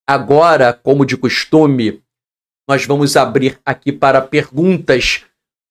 Agora, como de costume, nós vamos abrir aqui para perguntas,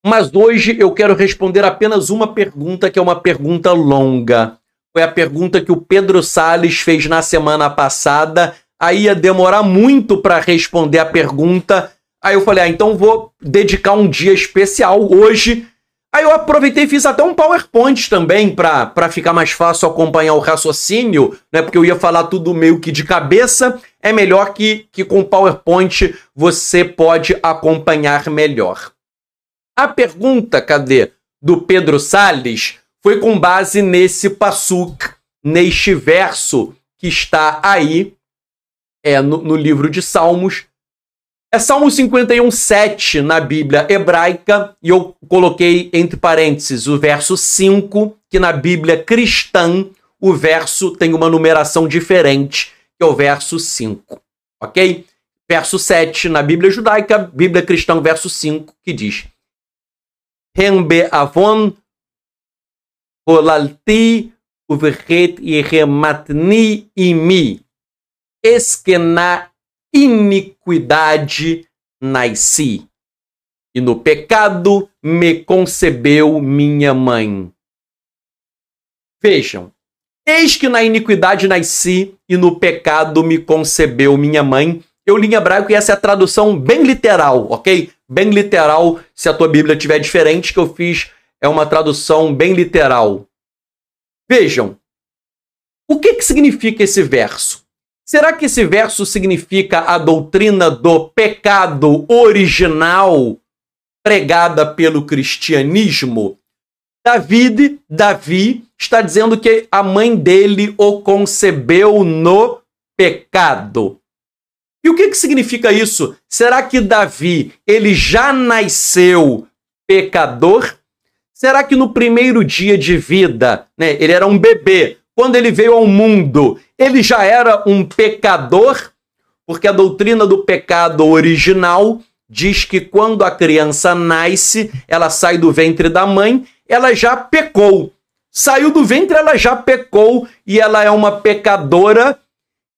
mas hoje eu quero responder apenas uma pergunta, que é uma pergunta longa. Foi a pergunta que o Pedro Salles fez na semana passada. Aí ia demorar muito para responder a pergunta. Aí eu falei, então vou dedicar um dia especial hoje. Aí eu aproveitei e fiz até um PowerPoint também para ficar mais fácil acompanhar o raciocínio, né? Porque eu ia falar tudo meio que de cabeça. É melhor que com o PowerPoint você pode acompanhar melhor. A pergunta, cadê? Do Pedro Salles foi com base nesse passuk, neste verso que está aí no livro de Salmos. É Salmo 51:7 na Bíblia hebraica, e eu coloquei entre parênteses o verso 5, que na Bíblia cristã o verso tem uma numeração diferente, que é o verso 5, ok? Verso 7 na Bíblia judaica, Bíblia cristã, verso 5, que diz: Rembe avon holalti uveret yerematni imi, esquena iniquidade nasci, e no pecado me concebeu minha mãe. Vejam, eis que na iniquidade nasci, e no pecado me concebeu minha mãe. Eu li em hebraico e essa é a tradução bem literal, ok? Bem literal, se a tua Bíblia estiver diferente, que eu fiz é uma tradução bem literal. Vejam, o que significa esse verso? Será que esse verso significa a doutrina do pecado original pregada pelo cristianismo? Davi está dizendo que a mãe dele o concebeu no pecado. E o que significa isso? Será que Davi, ele já nasceu pecador? Será que no primeiro dia de vida, né, ele era um bebê, quando ele veio ao mundo, ele já era um pecador? Porque a doutrina do pecado original diz que quando a criança nasce, ela sai do ventre da mãe, ela já pecou. Saiu do ventre, ela já pecou, e ela é uma pecadora,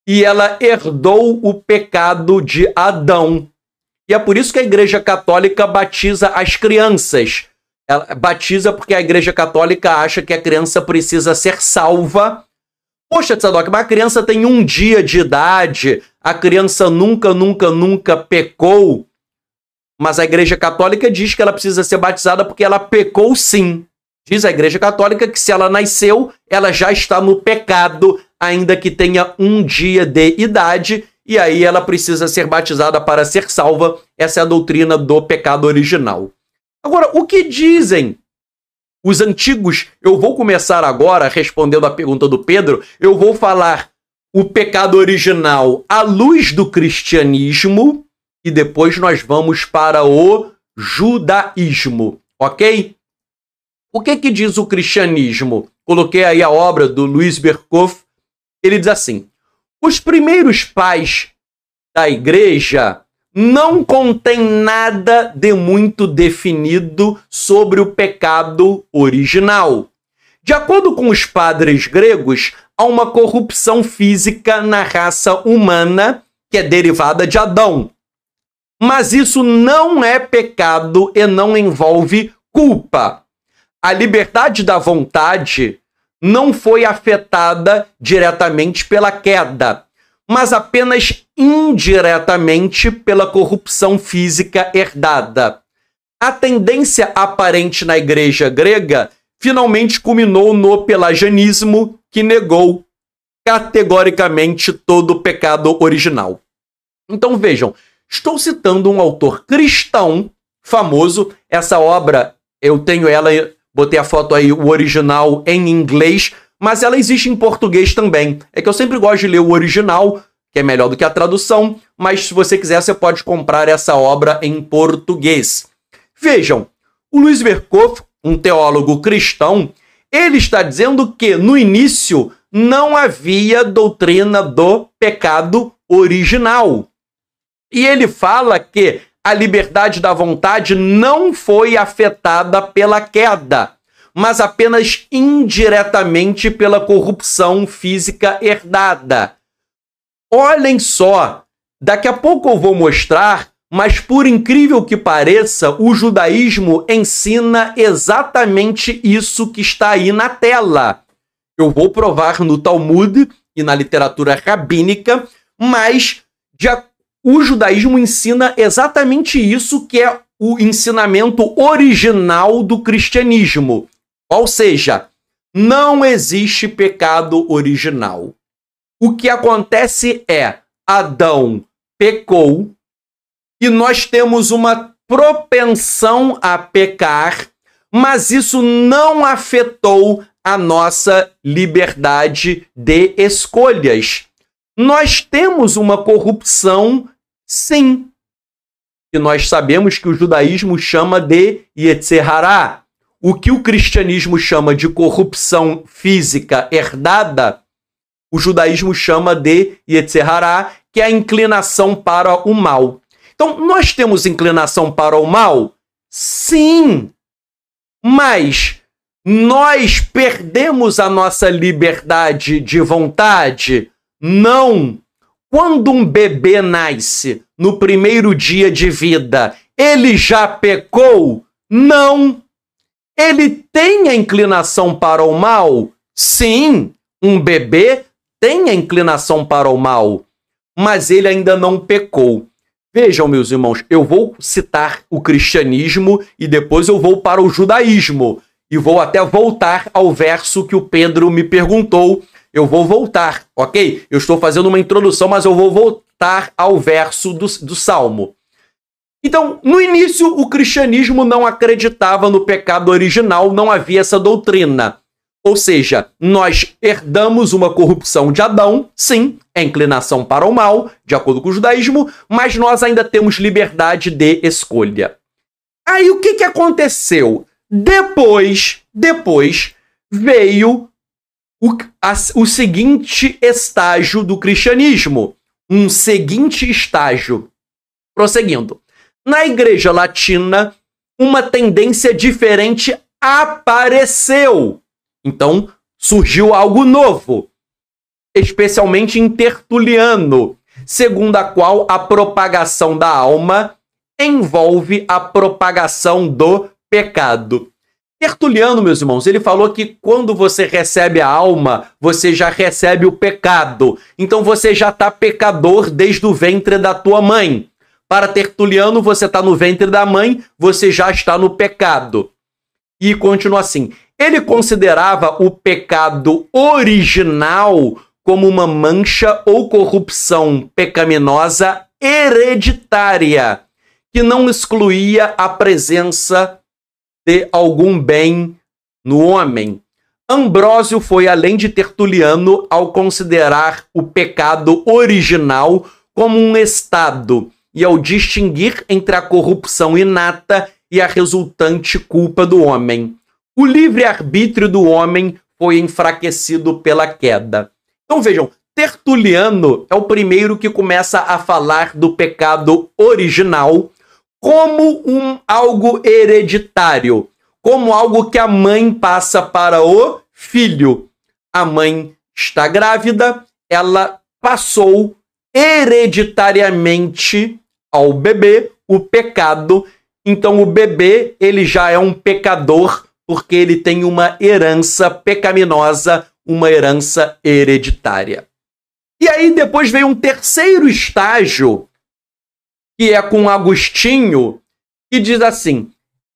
e ela herdou o pecado de Adão. E é por isso que a Igreja Católica batiza as crianças. Ela batiza porque a Igreja Católica acha que a criança precisa ser salva. Poxa, Tzadok, mas a criança tem 1 dia de idade, a criança nunca pecou. Mas a Igreja Católica diz que ela precisa ser batizada porque ela pecou sim. Diz a Igreja Católica que se ela nasceu, ela já está no pecado, ainda que tenha 1 dia de idade, e aí ela precisa ser batizada para ser salva. Essa é a doutrina do pecado original. Agora, o que dizem os antigos? Eu vou começar agora respondendo a pergunta do Pedro. Eu vou falar o pecado original à luz do cristianismo e depois nós vamos para o judaísmo, ok? O que diz o cristianismo? Coloquei aí a obra do Luiz Berkhoff. Ele diz assim: os primeiros pais da igreja não contém nada de muito definido sobre o pecado original. De acordo com os padres gregos, há uma corrupção física na raça humana que é derivada de Adão. Mas isso não é pecado e não envolve culpa. A liberdade da vontade não foi afetada diretamente pela queda, mas apenas indiretamente pela corrupção física herdada. A tendência aparente na igreja grega finalmente culminou no pelagianismo, que negou categoricamente todo o pecado original. Então vejam, estou citando um autor cristão famoso. Essa obra, eu tenho ela, botei a foto aí, o original em inglês, mas ela existe em português também. É que eu sempre gosto de ler o original, que é melhor do que a tradução, mas se você quiser, você pode comprar essa obra em português. Vejam, o Luiz Berkhoff, um teólogo cristão, ele está dizendo que, no início, não havia doutrina do pecado original. E ele fala que a liberdade da vontade não foi afetada pela queda, mas apenas indiretamente pela corrupção física herdada. Olhem só, Daqui a pouco eu vou mostrar, mas por incrível que pareça, o judaísmo ensina exatamente isso que está aí na tela. Eu vou provar no Talmud e na literatura rabínica, mas o judaísmo ensina exatamente isso que é o ensinamento original do cristianismo. Ou seja, não existe pecado original. O que acontece é, Adão pecou e nós temos uma propensão a pecar, mas isso não afetou a nossa liberdade de escolhas. Nós temos uma corrupção, sim, que nós sabemos que o judaísmo chama de Yetzer Hará. O que o cristianismo chama de corrupção física herdada, o judaísmo chama de Yetzer Hará, que é a inclinação para o mal. Então, nós temos inclinação para o mal? Sim, mas nós perdemos a nossa liberdade de vontade? Não. Quando um bebê nasce no primeiro dia de vida, ele já pecou? Não. Ele tem a inclinação para o mal? Sim, um bebê tem a inclinação para o mal, mas ele ainda não pecou. Vejam, meus irmãos, eu vou citar o cristianismo e depois eu vou para o judaísmo. E vou até voltar ao verso que o Pedro me perguntou. Eu vou voltar, ok? Eu estou fazendo uma introdução, mas eu vou voltar ao verso do Salmo. Então, no início, o cristianismo não acreditava no pecado original, não havia essa doutrina. Ou seja, nós herdamos uma corrupção de Adão, sim, é inclinação para o mal, de acordo com o judaísmo, mas nós ainda temos liberdade de escolha. Aí o que aconteceu? Depois veio o seguinte estágio do cristianismo. Um seguinte estágio. Prosseguindo. Na Igreja Latina, uma tendência diferente apareceu. Então, surgiu algo novo, especialmente em Tertuliano, segundo a qual a propagação da alma envolve a propagação do pecado. Tertuliano, meus irmãos, ele falou que quando você recebe a alma, você já recebe o pecado. Então você já está pecador desde o ventre da tua mãe. Para Tertuliano, você está no ventre da mãe, você já está no pecado. E continua assim. Ele considerava o pecado original como uma mancha ou corrupção pecaminosa hereditária, que não excluía a presença de algum bem no homem. Ambrósio foi além de Tertuliano ao considerar o pecado original como um estado e ao distinguir entre a corrupção inata e a resultante culpa do homem. O livre-arbítrio do homem foi enfraquecido pela queda. Então vejam, Tertuliano é o primeiro que começa a falar do pecado original como algo hereditário, como algo que a mãe passa para o filho. A mãe está grávida, ela passou hereditariamente ao bebê o pecado. Então o bebê, ele já é um pecador porque ele tem uma herança pecaminosa, uma herança hereditária. E aí depois veio um terceiro estágio, que é com Agostinho, que diz assim,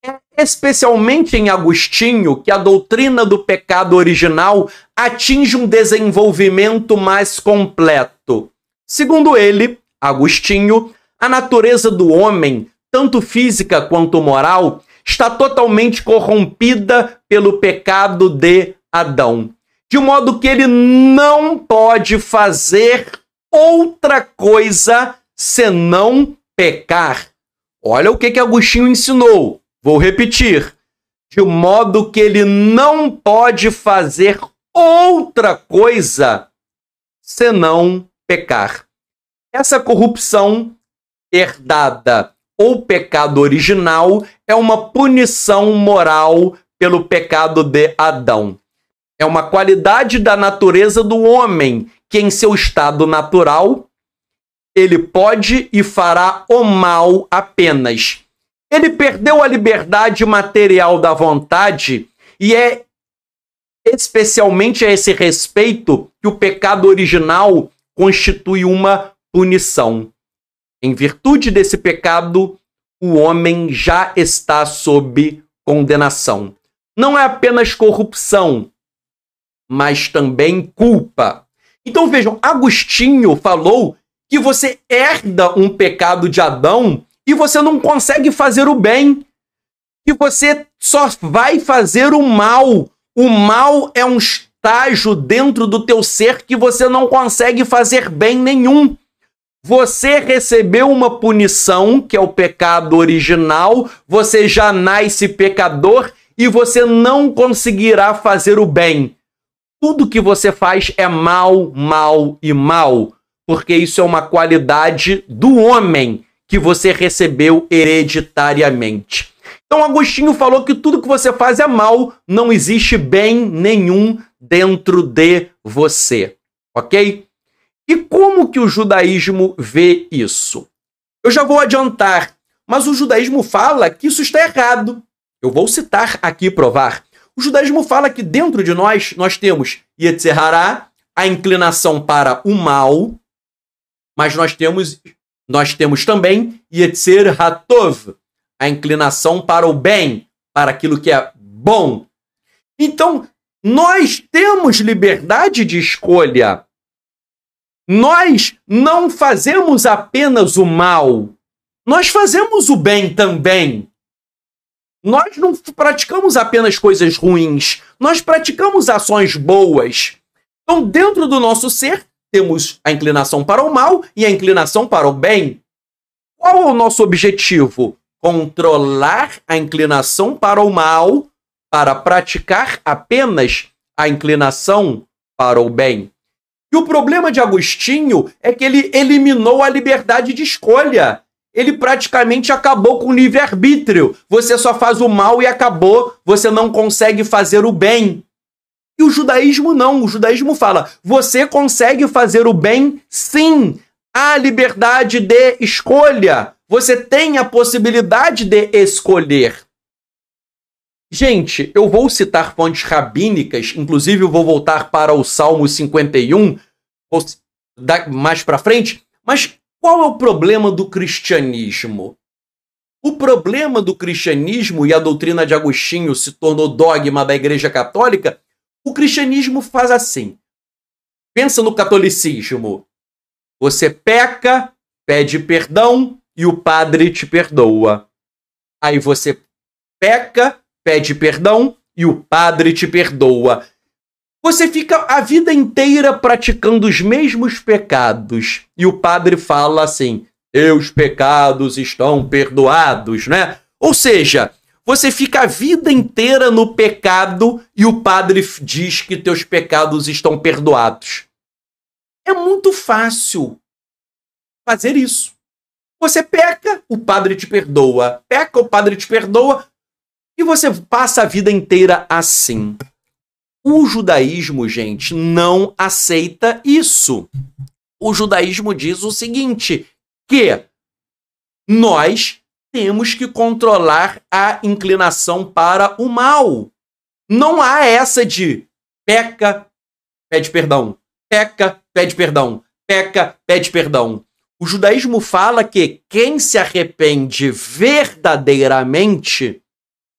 é especialmente em Agostinho que a doutrina do pecado original atinge um desenvolvimento mais completo. Segundo ele, Agostinho, a natureza do homem, tanto física quanto moral, está totalmente corrompida pelo pecado de Adão, de modo que ele não pode fazer outra coisa senão pecar. Olha o que Agostinho ensinou. Vou repetir. De modo que ele não pode fazer outra coisa senão pecar. Essa corrupção herdada ou pecado original é uma punição moral pelo pecado de Adão. É uma qualidade da natureza do homem que, em seu estado natural, ele pode e fará o mal apenas. Ele perdeu a liberdade material da vontade e é especialmente a esse respeito que o pecado original constitui uma punição. Em virtude desse pecado, o homem já está sob condenação. Não é apenas corrupção, mas também culpa. Então vejam, Agostinho falou que você herda um pecado de Adão e você não consegue fazer o bem, que você só vai fazer o mal. O mal é um estágio dentro do teu ser que você não consegue fazer bem nenhum. Você recebeu uma punição, que é o pecado original, você já nasce pecador e você não conseguirá fazer o bem. Tudo que você faz é mal, mal e mal, porque isso é uma qualidade do homem que você recebeu hereditariamente. Então Agostinho falou que tudo que você faz é mal, não existe bem nenhum dentro de você, ok? E como que o judaísmo vê isso? Eu já vou adiantar, mas o judaísmo fala que isso está errado. Eu vou citar aqui e provar. O judaísmo fala que dentro de nós temos Yetzer Hará, a inclinação para o mal, mas nós temos também Yetzer Hatov, a inclinação para o bem, para aquilo que é bom. Então, nós temos liberdade de escolha. Nós não fazemos apenas o mal, nós fazemos o bem também. Nós não praticamos apenas coisas ruins, nós praticamos ações boas. Então, dentro do nosso ser, temos a inclinação para o mal e a inclinação para o bem. Qual é o nosso objetivo? Controlar a inclinação para o mal para praticar apenas a inclinação para o bem. E o problema de Agostinho é que ele eliminou a liberdade de escolha. Ele praticamente acabou com o livre-arbítrio. Você só faz o mal e acabou. Você não consegue fazer o bem. E o judaísmo não. O judaísmo fala, você consegue fazer o bem, sim. Há liberdade de escolha. Você tem a possibilidade de escolher. Gente, eu vou citar fontes rabínicas, inclusive eu vou voltar para o Salmo 51, mais para frente, mas qual é o problema do cristianismo? O problema do cristianismo, e a doutrina de Agostinho se tornou dogma da Igreja Católica, o cristianismo faz assim. Pensa no catolicismo. Você peca, pede perdão e o padre te perdoa. Aí você peca, pede perdão e o padre te perdoa. Você fica a vida inteira praticando os mesmos pecados. E o padre fala assim, teus pecados estão perdoados, né? Ou seja, você fica a vida inteira no pecado e o padre diz que teus pecados estão perdoados. É muito fácil fazer isso. Você peca, o padre te perdoa. Peca, o padre te perdoa. E você passa a vida inteira assim. O judaísmo, gente, não aceita isso. O judaísmo diz o seguinte, que nós temos que controlar a inclinação para o mal. Não há essa de peca, pede perdão. Peca, pede perdão. Peca, pede perdão. O judaísmo fala que quem se arrepende verdadeiramente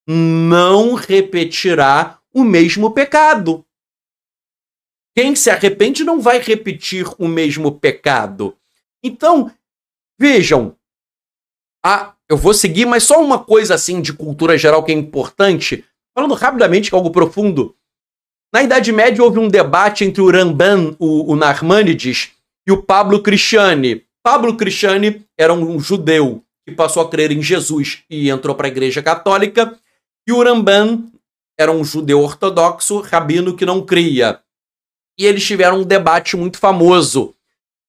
não repetirá o mesmo pecado. Quem se arrepende não vai repetir o mesmo pecado. Então, vejam, eu vou seguir, mas só uma coisa assim de cultura geral que é importante, falando rapidamente que é algo profundo. Na Idade Média houve um debate entre o Ramban, o Narmânides, e o Pablo Cristiani. Pablo Cristiani era um judeu que passou a crer em Jesus e entrou para a Igreja Católica, e o Ramban era um judeu ortodoxo, rabino que não cria. E eles tiveram um debate muito famoso.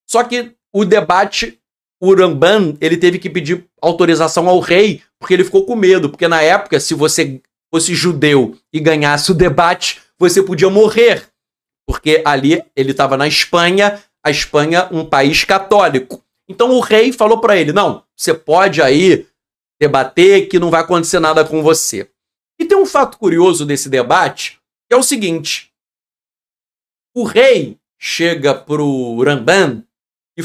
Só que o debate, o Ramban, ele teve que pedir autorização ao rei, porque ele ficou com medo. Porque na época, se você fosse judeu e ganhasse o debate, você podia morrer. Porque ali ele estava na Espanha, a Espanha um país católico. Então o rei falou para ele, não, você pode aí debater que não vai acontecer nada com você. E tem um fato curioso desse debate, que é o seguinte, o rei chega pro Rambam, e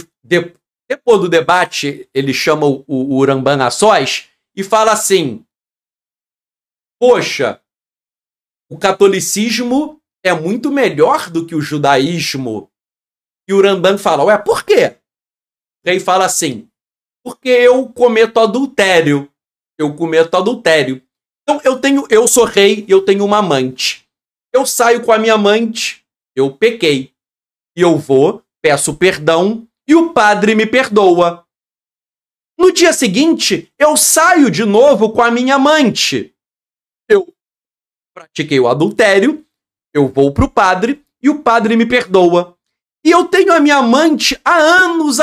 depois do debate, ele chama o Rambam a sós e fala assim, poxa, o catolicismo é muito melhor do que o judaísmo. E o Rambam fala, ué, por quê? O rei fala assim, porque eu cometo adultério. Eu cometo adultério. Então eu sou rei e eu tenho uma amante. Eu saio com a minha amante, eu pequei. E eu vou, peço perdão e o padre me perdoa. No dia seguinte, eu saio de novo com a minha amante. Eu pratiquei o adultério, eu vou para o padre e o padre me perdoa. E eu tenho a minha amante há anos,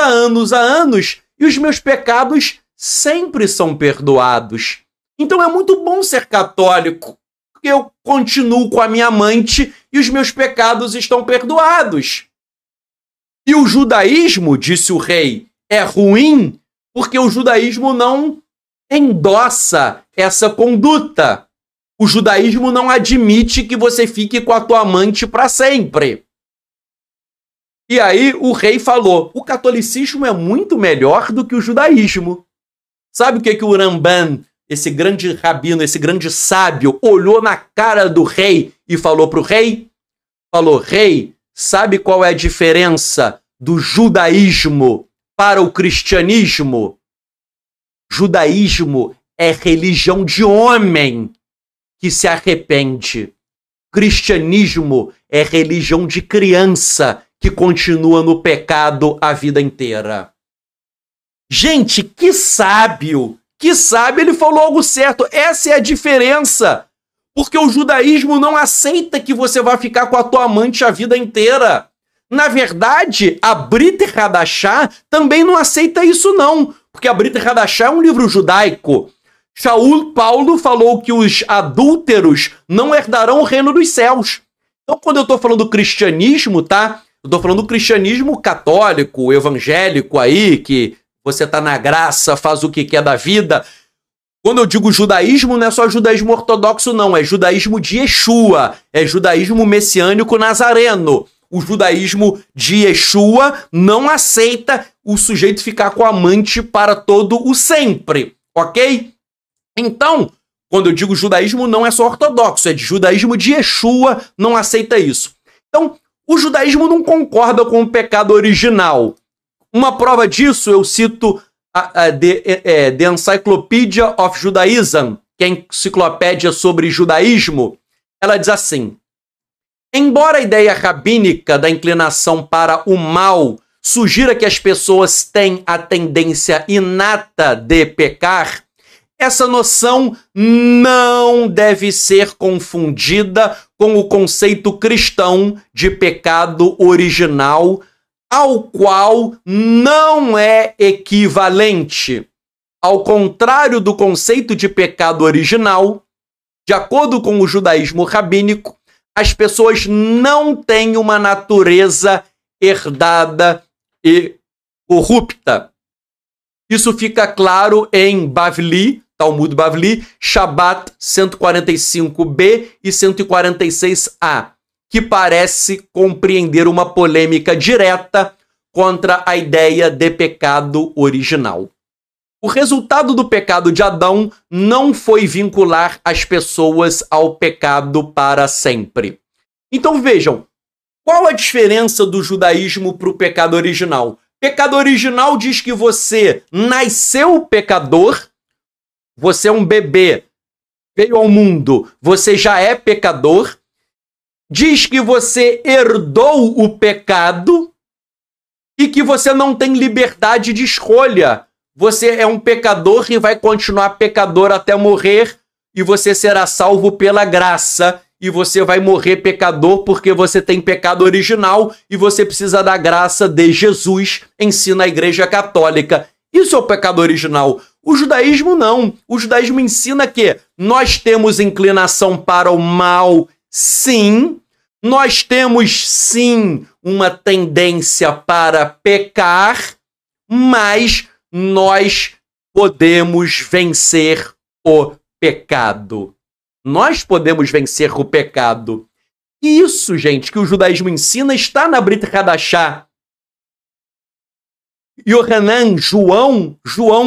e os meus pecados sempre são perdoados. Então é muito bom ser católico, porque eu continuo com a minha amante e os meus pecados estão perdoados. E o judaísmo, disse o rei, é ruim porque o judaísmo não endossa essa conduta. O judaísmo não admite que você fique com a tua amante para sempre. E aí o rei falou, o catolicismo é muito melhor do que o judaísmo. Sabe o que o Rambam, esse grande rabino, esse grande sábio, olhou na cara do rei e falou para o rei? Falou, rei, sabe qual é a diferença do judaísmo para o cristianismo? Judaísmo é religião de homem que se arrepende. Cristianismo é religião de criança que continua no pecado a vida inteira. Gente, que sábio! Que sábio, ele falou algo certo. Essa é a diferença. Porque o judaísmo não aceita que você vá ficar com a tua amante a vida inteira. Na verdade, a Brit Hadashah também não aceita isso não. Porque a Brit Hadashah é um livro judaico. Paulo falou que os adúlteros não herdarão o reino dos céus. Então, quando eu estou falando do cristianismo, tá? Eu estou falando do cristianismo católico, evangélico aí, que você está na graça, faz o que quer da vida. Quando eu digo judaísmo, não é só judaísmo ortodoxo, não. É judaísmo de Yeshua. É judaísmo messiânico nazareno. O judaísmo de Yeshua não aceita o sujeito ficar com a amante para todo o sempre. Ok? Então, quando eu digo judaísmo, não é só ortodoxo. É de judaísmo de Yeshua, não aceita isso. Então, o judaísmo não concorda com o pecado original. Uma prova disso, eu cito The Encyclopedia of Judaism, que é a enciclopédia sobre judaísmo. Ela diz assim, embora a ideia rabínica da inclinação para o mal sugira que as pessoas têm a tendência inata de pecar, essa noção não deve ser confundida com o conceito cristão de pecado original, ao qual não é equivalente. Ao contrário do conceito de pecado original, de acordo com o judaísmo rabínico, as pessoas não têm uma natureza herdada e corrupta. Isso fica claro em Bavli, Talmud Bavli, Shabat 145b e 146a, que parece compreender uma polêmica direta contra a ideia de pecado original. O resultado do pecado de Adão não foi vincular as pessoas ao pecado para sempre. Então vejam, qual a diferença do judaísmo para o pecado original? Pecado original diz que você nasceu pecador, você é um bebê, veio ao mundo, você já é pecador. Diz que você herdou o pecado e que você não tem liberdade de escolha. Você é um pecador e vai continuar pecador até morrer e você será salvo pela graça. E você vai morrer pecador porque você tem pecado original e você precisa da graça de Jesus, ensina a Igreja Católica. Isso é o pecado original. O judaísmo não. O judaísmo ensina que nós temos inclinação para o mal, sim. Nós temos, sim, uma tendência para pecar, mas nós podemos vencer o pecado. Nós podemos vencer o pecado. E isso, gente, que o judaísmo ensina está na Brit Hadashah. Yohanan, João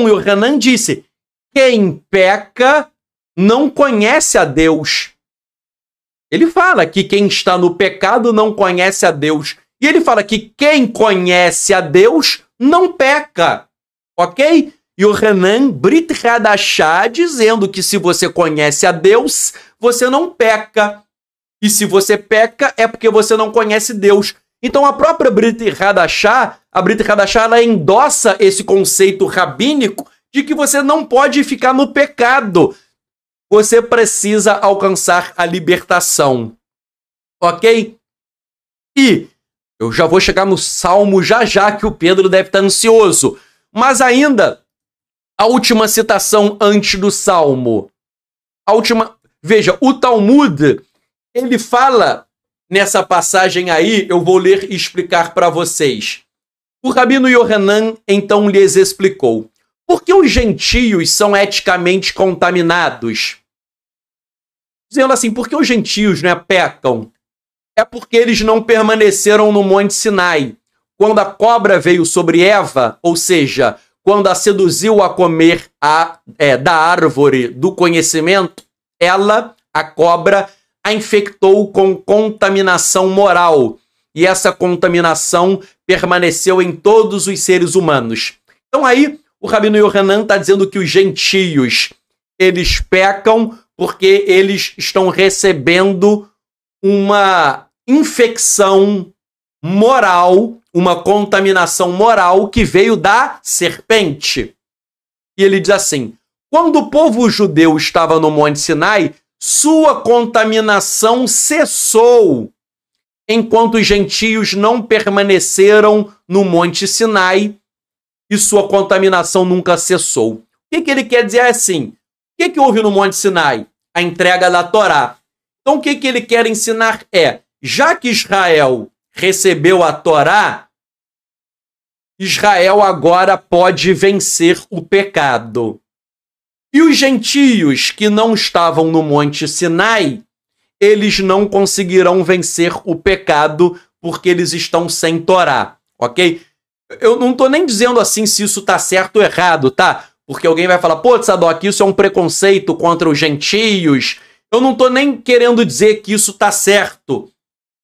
Yohanan disse: quem peca não conhece a Deus. Ele fala que quem está no pecado não conhece a Deus. E ele fala que quem conhece a Deus não peca. Ok? Yohanan, Brit Hadashah, dizendo que se você conhece a Deus, você não peca. E se você peca, é porque você não conhece Deus. Então a própria Brit Hadashah, ela endossa esse conceito rabínico de que você não pode ficar no pecado. Você precisa alcançar a libertação. Ok? E eu já vou chegar no Salmo já, que o Pedro deve estar ansioso. Mas ainda, a última citação antes do Salmo. Veja, o Talmud, ele fala nessa passagem aí, eu vou ler e explicar para vocês. O Rabino Yohanan, então, lhes explicou: por que os gentios são eticamente contaminados? Dizendo assim, por que os gentios, né, pecam? É porque eles não permaneceram no Monte Sinai. Quando a cobra veio sobre Eva, ou seja, quando a seduziu a comer da árvore do conhecimento, a cobra, a infectou com contaminação moral. E essa contaminação permaneceu em todos os seres humanos. Então aí, o Rabino Yohanan está dizendo que os gentios, eles pecam porque eles estão recebendo uma infecção moral, uma contaminação moral que veio da serpente. E ele diz assim: quando o povo judeu estava no Monte Sinai, sua contaminação cessou, enquanto os gentios não permaneceram no Monte Sinai e sua contaminação nunca cessou. O que ele quer dizer é assim: o que houve no Monte Sinai? A entrega da Torá. Então o que ele quer ensinar é, já que Israel recebeu a Torá, Israel agora pode vencer o pecado. E os gentios que não estavam no Monte Sinai, eles não conseguirão vencer o pecado porque eles estão sem Torá, ok? Eu não estou nem dizendo assim se isso está certo ou errado, tá? Porque alguém vai falar, pô, Tzadok, isso é um preconceito contra os gentios. Eu não estou nem querendo dizer que isso está certo,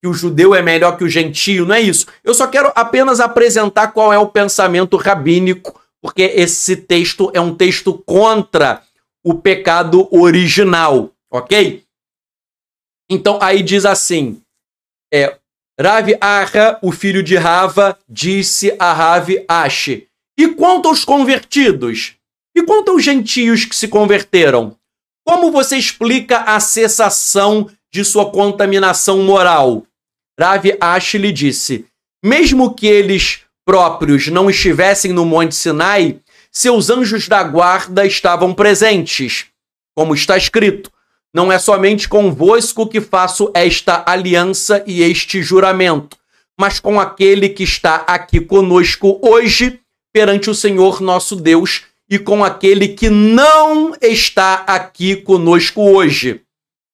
que o judeu é melhor que o gentio, não é isso. Eu só quero apenas apresentar qual é o pensamento rabínico, porque esse texto é um texto contra o pecado original, ok? Então, aí diz assim, Rav Aha, o filho de Rava, disse a Rav Ashi: e quanto aos convertidos? E quanto aos gentios que se converteram? Como você explica a cessação de sua contaminação moral? Rav Ashi lhe disse: mesmo que eles próprios não estivessem no Monte Sinai, seus anjos da guarda estavam presentes. Como está escrito, não é somente convosco que faço esta aliança e este juramento, mas com aquele que está aqui conosco hoje perante o Senhor nosso Deus e com aquele que não está aqui conosco hoje.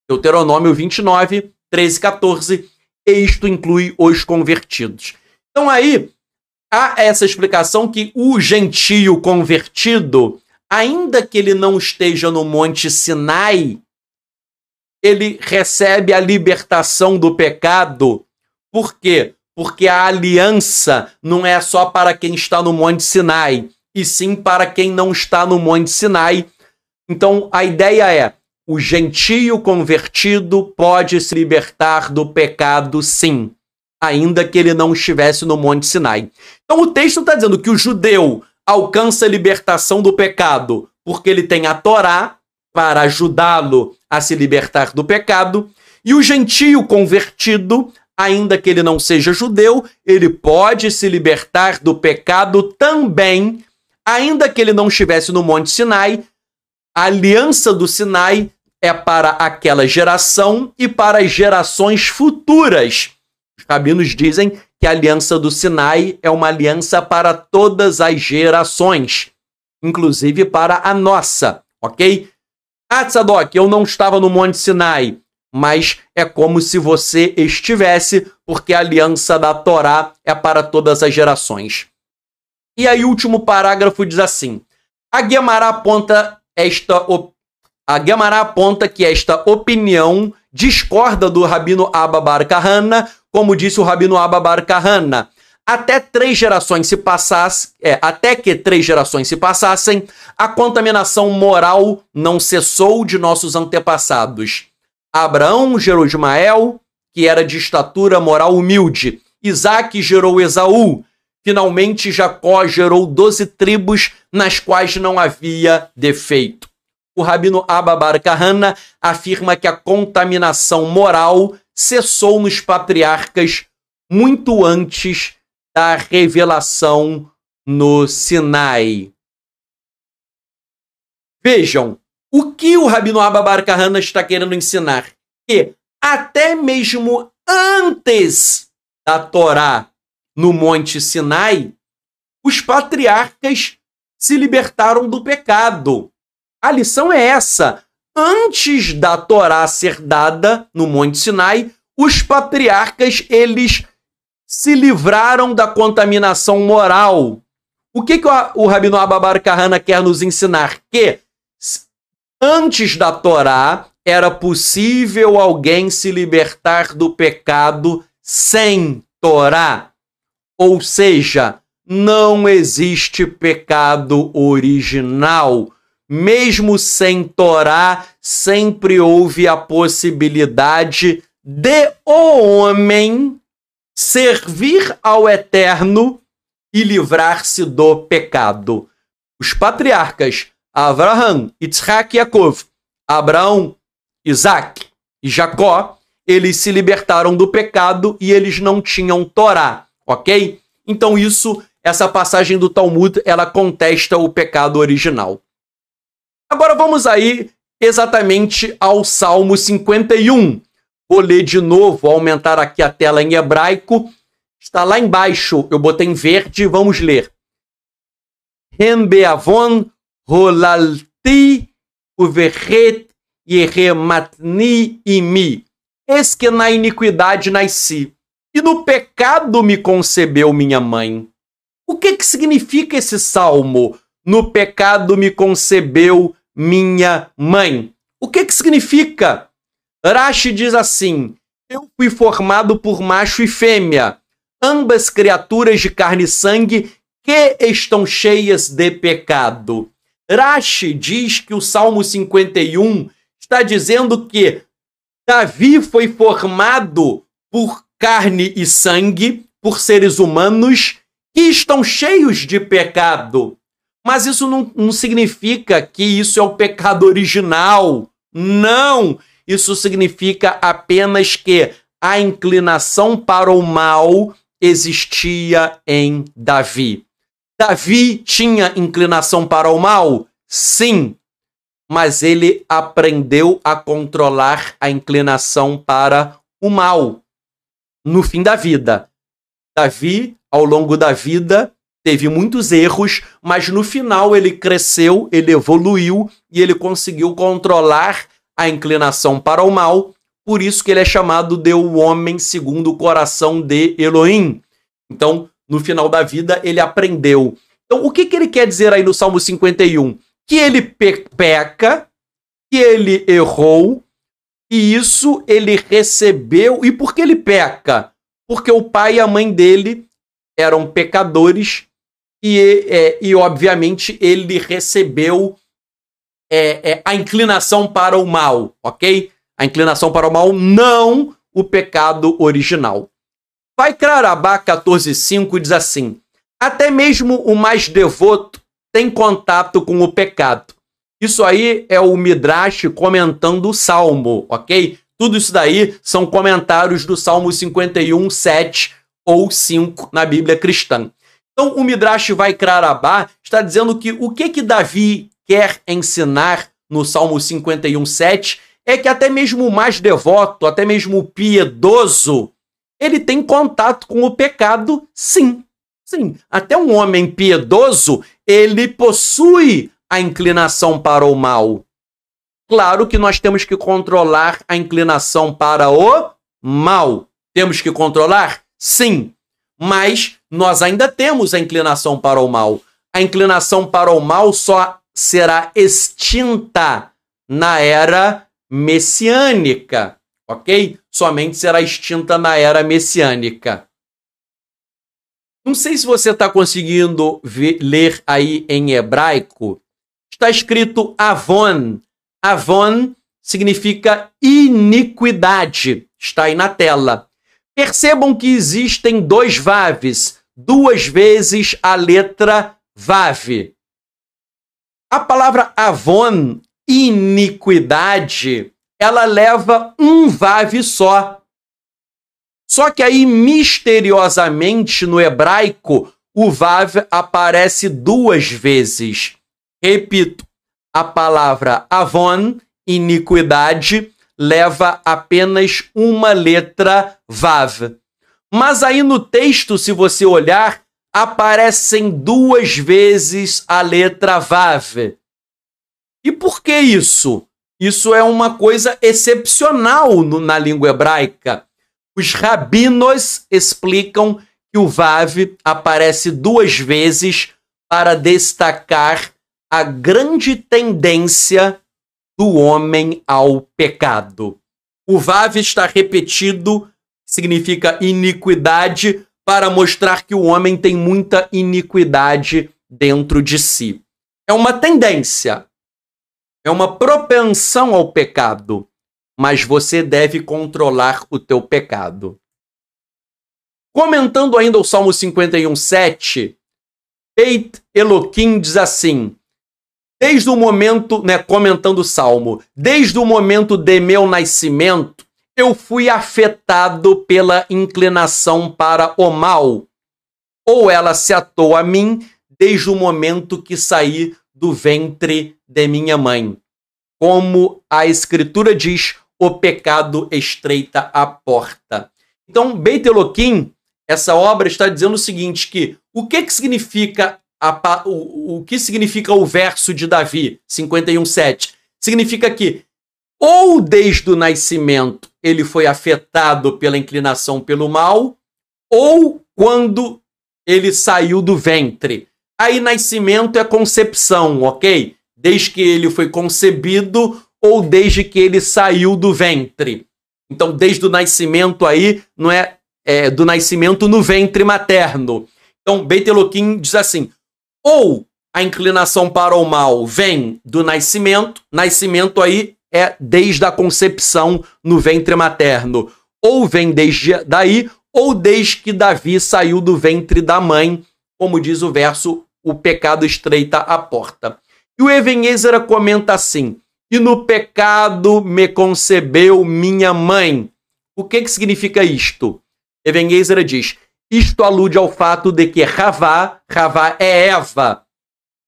Deuteronômio 29, 13 e 14, e isto inclui os convertidos. Então aí, há essa explicação que o gentio convertido, ainda que ele não esteja no Monte Sinai, ele recebe a libertação do pecado. Por quê? Porque a aliança não é só para quem está no Monte Sinai, e sim para quem não está no Monte Sinai. Então, a ideia é, o gentio convertido pode se libertar do pecado, sim, ainda que ele não estivesse no Monte Sinai. Então, o texto está dizendo que o judeu alcança a libertação do pecado porque ele tem a Torá para ajudá-lo a se libertar do pecado, e o gentio convertido, ainda que ele não seja judeu, ele pode se libertar do pecado também, ainda que ele não estivesse no Monte Sinai. A aliança do Sinai é para aquela geração e para as gerações futuras. Os rabinos dizem que que a aliança do Sinai é uma aliança para todas as gerações, inclusive para a nossa, ok? Ah, Tzadok, eu não estava no Monte Sinai, mas é como se você estivesse, porque a aliança da Torá é para todas as gerações. E aí o último parágrafo diz assim: a Guemará aponta que esta opinião discorda do Rabino Abba bar Kahana, como disse o Rabino Abba bar Kahana. Até que 3 gerações se passassem, a contaminação moral não cessou de nossos antepassados. Abraão gerou Ismael, que era de estatura moral humilde. Isaac gerou Esaú. Finalmente, Jacó gerou 12 tribos nas quais não havia defeito. O Rabino Abba bar Kahana afirma que a contaminação moral cessou nos patriarcas muito antes da revelação no Sinai. Vejam, o que o Rabino Abba bar Kahana está querendo ensinar? Que até mesmo antes da Torá no Monte Sinai, os patriarcas se libertaram do pecado. A lição é essa. Antes da Torá ser dada no Monte Sinai, os patriarcas, eles se livraram da contaminação moral. O que o Rabino Abba bar Kahana quer nos ensinar? Que antes da Torá era possível alguém se libertar do pecado sem Torá. Ou seja, não existe pecado original. Mesmo sem Torá, sempre houve a possibilidade de o homem servir ao Eterno e livrar-se do pecado. Os patriarcas Avraham, Yitzhak e Yaakov, Abraão, Isaac e Jacó, eles se libertaram do pecado e eles não tinham Torá, ok? Então essa passagem do Talmud, ela contesta o pecado original. Agora vamos aí exatamente ao Salmo 51. Vou ler de novo, vou aumentar aqui a tela em hebraico. Está lá embaixo, eu botei em verde, vamos ler. Hem beavon rolalti uveret yerematni imi. Eis que na iniquidade nasci, e no pecado me concebeu minha mãe. O que significa esse salmo? No pecado me concebeu minha mãe. O que significa? Rashi diz assim: eu fui formado por macho e fêmea, ambas criaturas de carne e sangue que estão cheias de pecado. Rashi diz que o Salmo 51 está dizendo que Davi foi formado por carne e sangue, por seres humanos que estão cheios de pecado. Mas isso não significa que isso é o pecado original. Não! Isso significa apenas que a inclinação para o mal existia em Davi. Davi tinha inclinação para o mal? Sim. Mas ele aprendeu a controlar a inclinação para o mal no fim da vida. Davi, ao longo da vida, teve muitos erros, mas no final ele cresceu, ele evoluiu e ele conseguiu controlar a inclinação para o mal. Por isso que ele é chamado de o homem segundo o coração de Elohim. Então, no final da vida, ele aprendeu. Então, o que ele quer dizer aí no Salmo 51? Que ele peca, que ele errou, e isso ele recebeu. E por que ele peca? Porque o pai e a mãe dele eram pecadores e obviamente, ele recebeu a inclinação para o mal, ok? A inclinação para o mal, não o pecado original. Vai Clarabá 14:5 diz assim: até mesmo o mais devoto tem contato com o pecado. Isso aí é o Midrash comentando o Salmo, ok? Tudo isso daí são comentários do Salmo 51, 7 ou 5 na Bíblia cristã. Então, o Midrash vai Clarabá está dizendo que o que Davi quer ensinar no Salmo 51, 7 é que até mesmo o mais devoto, até mesmo o piedoso, ele tem contato com o pecado, sim. Sim, até um homem piedoso, ele possui a inclinação para o mal. Claro que nós temos que controlar a inclinação para o mal. Temos que controlar? Sim. Mas nós ainda temos a inclinação para o mal. A inclinação para o mal só será extinta na era messiânica, ok? Somente será extinta na era messiânica. Não sei se você está conseguindo ler aí em hebraico. Está escrito Avon. Avon significa iniquidade. Está aí na tela. Percebam que existem dois vaves, duas vezes a letra vav. A palavra Avon, iniquidade, ela leva um vav só. Só que aí, misteriosamente, no hebraico, o vav aparece duas vezes. Repito, a palavra Avon, iniquidade, leva apenas uma letra vav. Mas aí no texto, se você olhar, aparecem duas vezes a letra vav. E por que isso? Isso é uma coisa excepcional na língua hebraica. Os rabinos explicam que o vav aparece duas vezes para destacar a grande tendência do homem ao pecado. O vav está repetido, significa iniquidade, para mostrar que o homem tem muita iniquidade dentro de si. É uma tendência, é uma propensão ao pecado. Mas você deve controlar o teu pecado. Comentando ainda o Salmo 51:7, Beit Elohim diz assim, desde o momento, comentando o Salmo, desde o momento de meu nascimento, eu fui afetado pela inclinação para o mal, ou ela se atou a mim desde o momento que saí do ventre de minha mãe. Como a Escritura diz, o pecado estreita a porta. Então, Beit Elohim, essa obra está dizendo o seguinte, que o que significa o que significa o verso de Davi, 51:7? Significa que ou desde o nascimento ele foi afetado pela inclinação pelo mal, ou quando ele saiu do ventre. Aí nascimento é concepção, ok? Desde que ele foi concebido ou desde que ele saiu do ventre. Então, desde o nascimento aí, não é do nascimento no ventre materno. Então, Beit Elohim diz assim, ou a inclinação para o mal vem do nascimento, nascimento aí é desde a concepção no ventre materno, ou vem desde daí, ou desde que Davi saiu do ventre da mãe, como diz o verso, o pecado estreita a porta. E o Even Ezra comenta assim, e no pecado me concebeu minha mãe. O que significa isto? Even Ezra diz, isto alude ao fato de que Ravá é Eva,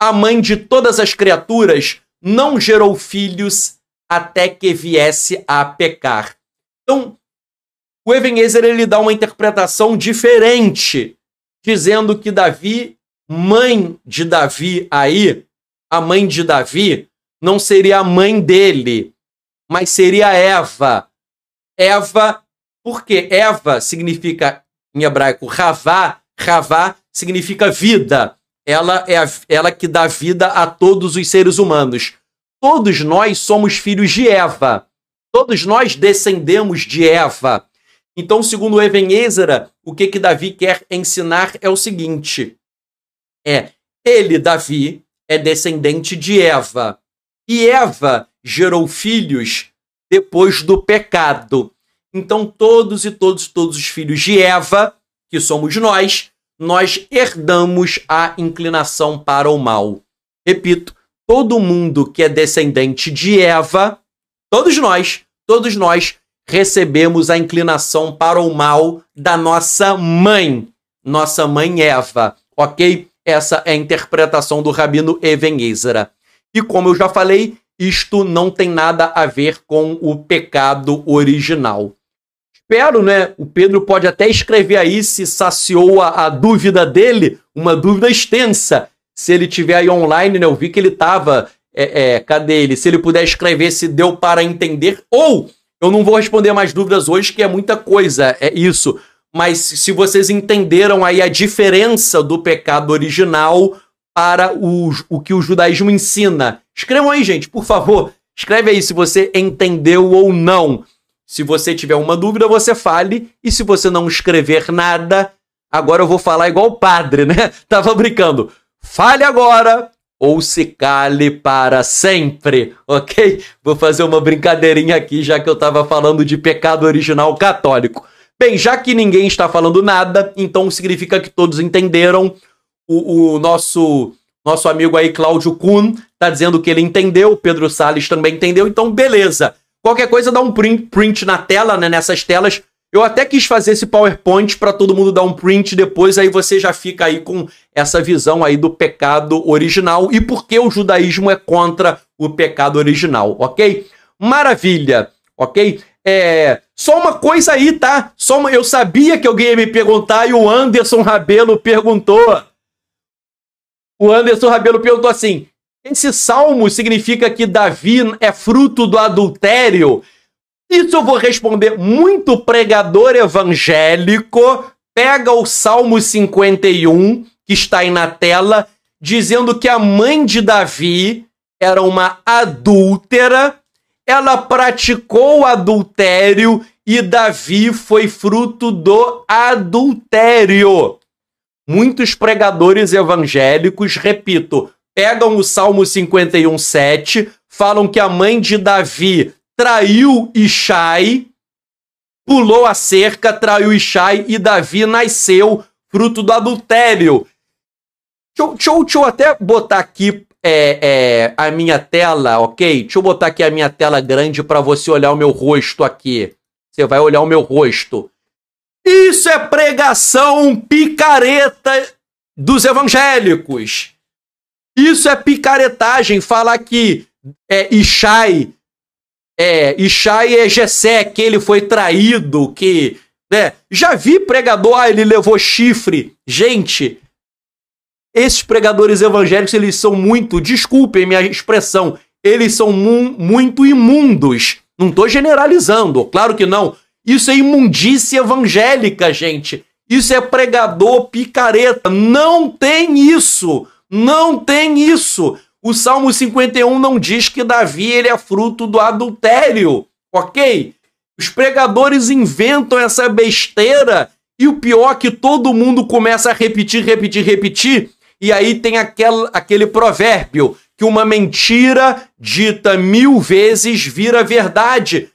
a mãe de todas as criaturas, não gerou filhos até que viesse a pecar. Então, o Even Ezra ele dá uma interpretação diferente, dizendo que Davi, mãe de Davi aí, a mãe de Davi, não seria a mãe dele, mas seria Eva. Eva, porque Eva significa, em hebraico, Ravá. Ravá significa vida. Ela é ela que dá vida a todos os seres humanos. Todos nós somos filhos de Eva. Todos nós descendemos de Eva. Então, segundo Even Ezra, o que Davi quer ensinar é o seguinte. Ele, Davi, é descendente de Eva. E Eva gerou filhos depois do pecado. Então, todos os filhos de Eva, que somos nós herdamos a inclinação para o mal. Repito, todo mundo que é descendente de Eva, todos nós recebemos a inclinação para o mal da nossa mãe Eva, ok? Essa é a interpretação do rabino Even Ezra. E como eu já falei, isto não tem nada a ver com o pecado original. espero, né? O Pedro pode até escrever aí se saciou a dúvida dele, uma dúvida extensa. Se ele tiver aí online, né? Eu vi que ele tava... cadê ele? Se ele puder escrever se deu para entender. Ou eu não vou responder mais dúvidas hoje, que é muita coisa, é isso. Mas se vocês entenderam aí a diferença do pecado original para o que o judaísmo ensina. Escrevam aí, gente, por favor. Escreve aí se você entendeu ou não. Se você tiver uma dúvida, você fale. E se você não escrever nada, agora eu vou falar igual o padre, né? Tava brincando. Fale agora ou se cale para sempre, ok? Vou fazer uma brincadeirinha aqui, já que eu tava falando de pecado original católico. Bem, já que ninguém está falando nada, então significa que todos entenderam. O nosso amigo aí, Cláudio Kuhn, tá dizendo que ele entendeu, o Pedro Salles também entendeu, então beleza. Qualquer coisa dá um print na tela, né, nessas telas. Eu até quis fazer esse PowerPoint para todo mundo dar um print depois, aí você já fica aí com essa visão aí do pecado original e por que o judaísmo é contra o pecado original, ok? Maravilha, ok? Só uma coisa aí, tá? Eu sabia que alguém ia me perguntar e o Anderson Rabelo perguntou. O Anderson Rabelo perguntou assim, esse salmo significa que Davi é fruto do adultério? Isso eu vou responder. Muito pregador evangélico pega o Salmo 51, que está aí na tela, dizendo que a mãe de Davi era uma adúltera, ela praticou adultério e Davi foi fruto do adultério. Muitos pregadores evangélicos, repito, pegam o Salmo 51:7, falam que a mãe de Davi traiu Ishai, pulou a cerca, traiu Ishai e Davi nasceu fruto do adultério. Deixa eu até botar aqui a minha tela, ok? Deixa eu botar aqui a minha tela grande para você olhar o meu rosto aqui. Você vai olhar o meu rosto. Isso é pregação picareta dos evangélicos. Isso é picaretagem, falar que Ishai é Jessé, que ele foi traído, que... já vi pregador, ele levou chifre. Gente, esses pregadores evangélicos, eles são muito, desculpem minha expressão, eles são muito imundos. Não estou generalizando, claro que não. Isso é imundícia evangélica, gente. Isso é pregador picareta. Não tem isso. Não tem isso. O Salmo 51 não diz que Davi ele é fruto do adultério, ok? Os pregadores inventam essa besteira e o pior é que todo mundo começa a repetir, e aí tem aquele provérbio que uma mentira dita 1000 vezes vira verdade.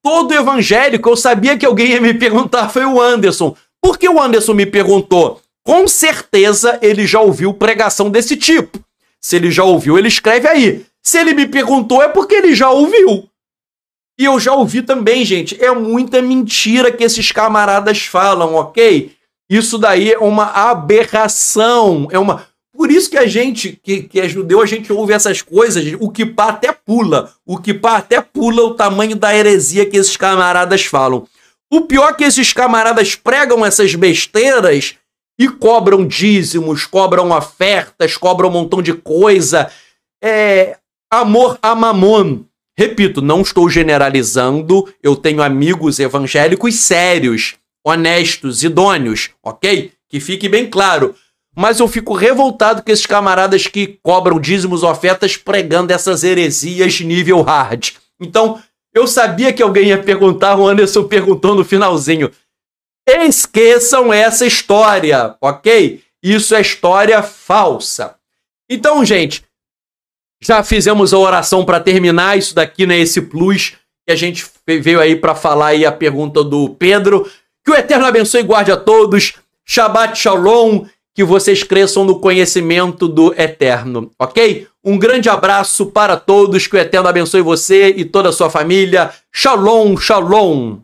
Todo evangélico, eu sabia que alguém ia me perguntar, foi o Anderson. Por que o Anderson me perguntou? Com certeza ele já ouviu pregação desse tipo. Se ele já ouviu, ele escreve aí. Se ele me perguntou, é porque ele já ouviu. E eu já ouvi também, gente. É muita mentira que esses camaradas falam, ok? Isso daí é uma aberração. Por isso que a gente, que é judeu, a gente ouve essas coisas. O kippá até pula. O kippá até pula o tamanho da heresia que esses camaradas falam. O pior é que esses camaradas pregam essas besteiras e cobram dízimos, cobram ofertas, cobram um montão de coisa. Amor a mamon. Repito, não estou generalizando. Eu tenho amigos evangélicos sérios, honestos, idôneos, ok? Que fique bem claro. Mas eu fico revoltado com esses camaradas que cobram dízimos, ofertas, pregando essas heresias nível hard. Então, eu sabia que alguém ia perguntar, o Anderson perguntou no finalzinho. Esqueçam essa história, ok? Isso é história falsa. Então, gente, já fizemos a oração para terminar. Isso daqui, né, esse plus que a gente veio aí para falar aí a pergunta do Pedro. Que o Eterno abençoe e guarde a todos. Shabbat Shalom. Que vocês cresçam no conhecimento do Eterno, ok? Um grande abraço para todos. Que o Eterno abençoe você e toda a sua família. Shalom, shalom.